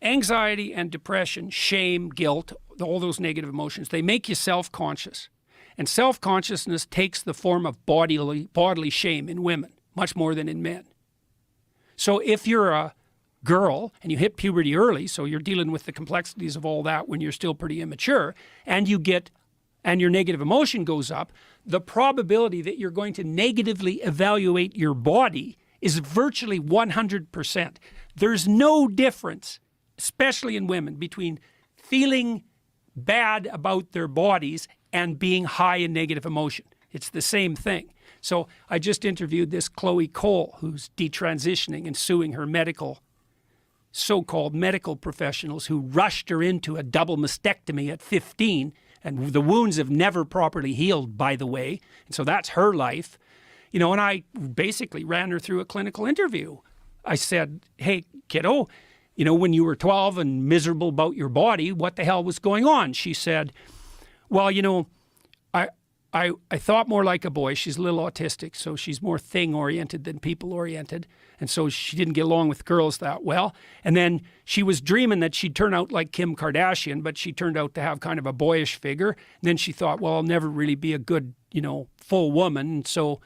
Anxiety and depression, shame, guilt, all those negative emotions, they make you self-conscious. And self-consciousness takes the form of bodily shame in women, much more than in men. So if you're a girl and you hit puberty early, so you're dealing with the complexities of all that when you're still pretty immature, and your negative emotion goes up, the probability that you're going to negatively evaluate your body is virtually 100%. There's no difference, especially in women, between feeling bad about their bodies and being high in negative emotion. It's the same thing. So I just interviewed this Chloe Cole, who's detransitioning and suing her so-called medical professionals who rushed her into a double mastectomy at 15, and the wounds have never properly healed, by the way. And so that's her life. And I basically ran her through a clinical interview. I said, hey, kiddo, when you were 12 and miserable about your body, what the hell was going on? She said, well, I thought more like a boy. She's a little autistic, so she's more thing-oriented than people-oriented. And so she didn't get along with girls that well. And then she was dreaming that she'd turn out like Kim Kardashian, but she turned out to have kind of a boyish figure. And then she thought, well, I'll never really be a good, full woman. And so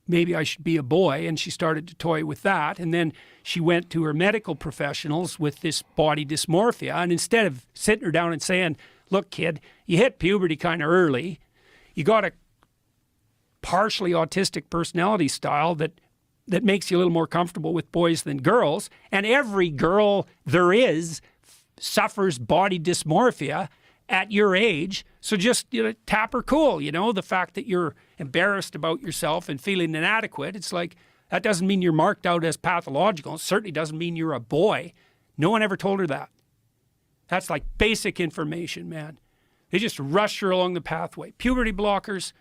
maybe I should be a boy. And she started to toy with that. And then she went to her medical professionals with this body dysmorphia. And instead of sitting her down and saying, look, kid, you hit puberty kind of early. You got a partially autistic personality style that makes you a little more comfortable with boys than girls. And every girl there is suffers body dysmorphia at your age. So just tap her cool, the fact that you're embarrassed about yourself and feeling inadequate. It's like, that doesn't mean you're marked out as pathological. It certainly doesn't mean you're a boy. No one ever told her that. That's like basic information, man. They just rushed her along the pathway. Puberty blockers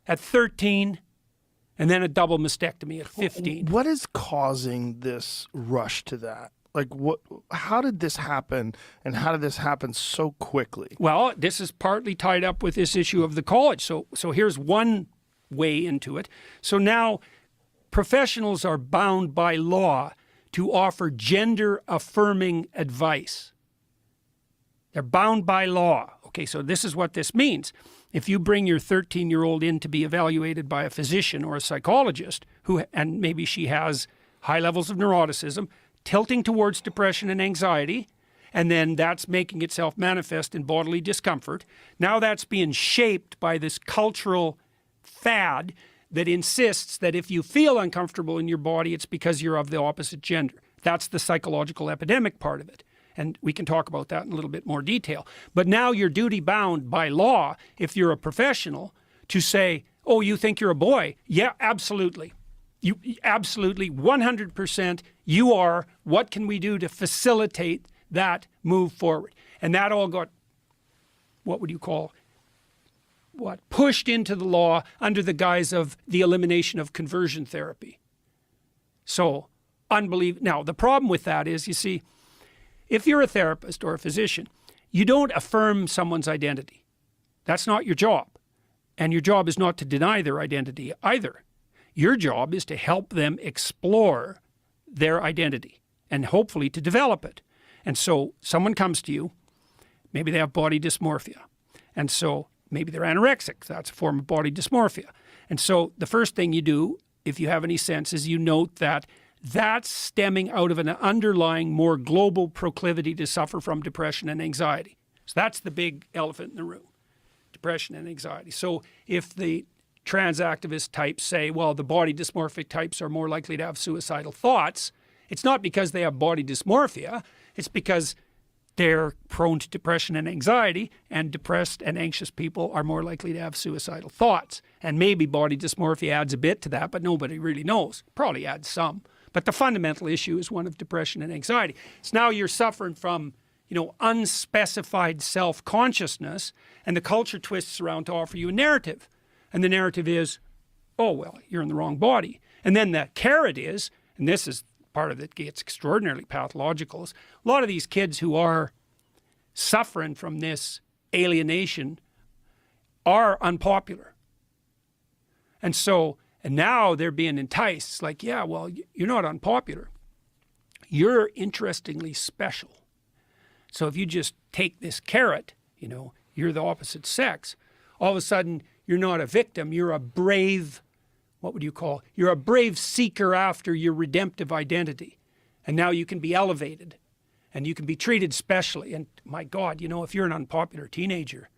at 13, and then a double mastectomy at 15. What is causing this rush to that? Like, how did this happen, and how did this happen so quickly? Well, this is partly tied up with this issue of the college. So here's one way into it. So now professionals are bound by law to offer gender-affirming advice. They're bound by law. Okay, so this is what this means. If you bring your 13-year-old in to be evaluated by a physician or a psychologist, and maybe she has high levels of neuroticism, tilting towards depression and anxiety, and then that's making itself manifest in bodily discomfort, now that's being shaped by this cultural fad that insists that if you feel uncomfortable in your body, it's because you're of the opposite gender. That's the psychological epidemic part of it. And we can talk about that in a little bit more detail. But now you're duty bound by law, if you're a professional, to say, oh, you think you're a boy? Yeah, absolutely. You absolutely, 100%, you are. What can we do to facilitate that move forward? And that all got, what would you call, pushed into the law under the guise of the elimination of conversion therapy. So, unbelievable. Now, the problem with that is, you see, if you're a therapist or a physician, you don't affirm someone's identity. That's not your job. And your job is not to deny their identity either. Your job is to help them explore their identity and hopefully to develop it. And so someone comes to you, maybe they have body dysmorphia. And so maybe they're anorexic. That's a form of body dysmorphia. And so the first thing you do, if you have any sense, is you note that that's stemming out of an underlying, more global proclivity to suffer from depression and anxiety. So that's the big elephant in the room, depression and anxiety. So if the trans activist types say, well, the body dysmorphic types are more likely to have suicidal thoughts, it's not because they have body dysmorphia, it's because they're prone to depression and anxiety, and depressed and anxious people are more likely to have suicidal thoughts. And maybe body dysmorphia adds a bit to that, but nobody really knows. Probably adds some. But the fundamental issue is one of depression and anxiety. So now you're suffering from, unspecified self-consciousness, and the culture twists around to offer you a narrative. And the narrative is, oh, well, you're in the wrong body. And then the carrot is, and this is part of it gets extraordinarily pathological, is a lot of these kids who are suffering from this alienation are unpopular. And now they're being enticed. It's like, yeah, well, you're not unpopular. you're interestingly special. So if you just take this carrot, you're the opposite sex, all of a sudden you're not a victim, you're a brave, what would you call, you're a brave seeker after your redemptive identity. And now you can be elevated and you can be treated specially. And my God, if you're an unpopular teenager,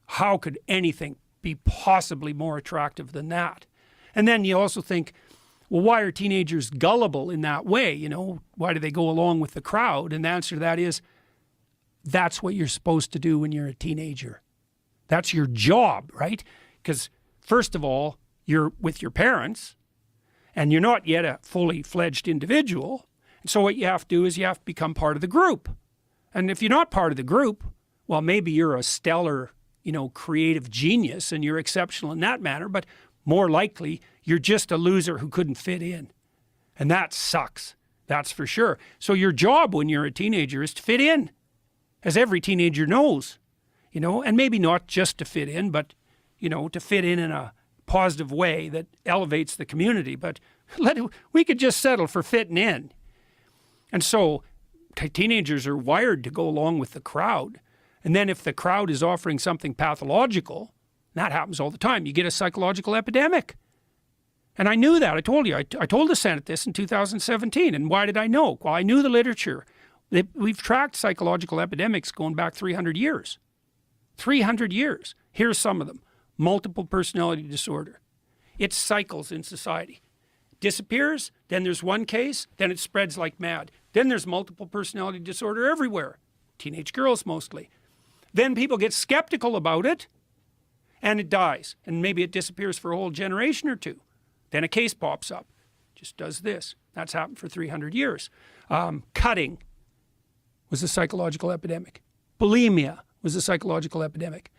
how could anything be possibly more attractive than that? And then you also think, well, why are teenagers gullible in that way? Why do they go along with the crowd? And the answer to that is, that's what you're supposed to do when you're a teenager. That's your job, right? Because first of all, you're with your parents and you're not yet a fully fledged individual. And so what you have to do is you have to become part of the group. And if you're not part of the group, well, maybe you're a stellar, creative genius and you're exceptional in that manner, but more likely you're just a loser who couldn't fit in. And that sucks. That's for sure. So your job when you're a teenager is to fit in, as every teenager knows, and maybe not just to fit in, but, to fit in a positive way that elevates the community. But we could just settle for fitting in. And so teenagers are wired to go along with the crowd. And then if the crowd is offering something pathological, that happens all the time, you get a psychological epidemic. And I knew that. I told you. I told the Senate this in 2017. And why did I know? Well, I knew the literature. We've tracked psychological epidemics going back 300 years. 300 years. Here's some of them. Multiple personality disorder. It cycles in society. Disappears, then there's one case, then it spreads like mad. Then there's multiple personality disorder everywhere. Teenage girls mostly. Then people get skeptical about it, and it dies. And maybe it disappears for a whole generation or two. Then a case pops up. Just does this. That's happened for 300 years. Cutting was a psychological epidemic. Bulimia was a psychological epidemic.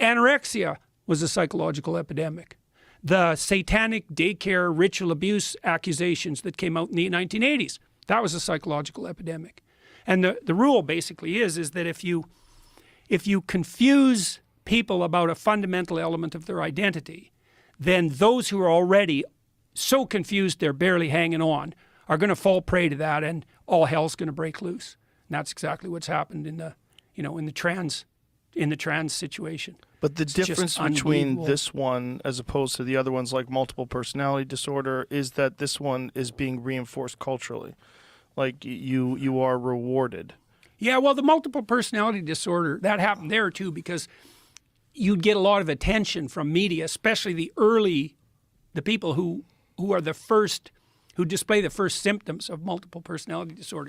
Anorexia was a psychological epidemic. The satanic daycare ritual abuse accusations that came out in the 1980s, that was a psychological epidemic. And the rule basically is that if you confuse people about a fundamental element of their identity, then those who are already so confused they're barely hanging on are going to fall prey to that, and all hell's going to break loose. And that's exactly what's happened in the trans situation. But the difference between this one as opposed to the other ones like multiple personality disorder is that this one is being reinforced culturally. Like you are rewarded. Yeah, well, the multiple personality disorder, that happened there too, because you'd get a lot of attention from media, especially the people who are the first, who display the first symptoms of multiple personality disorder.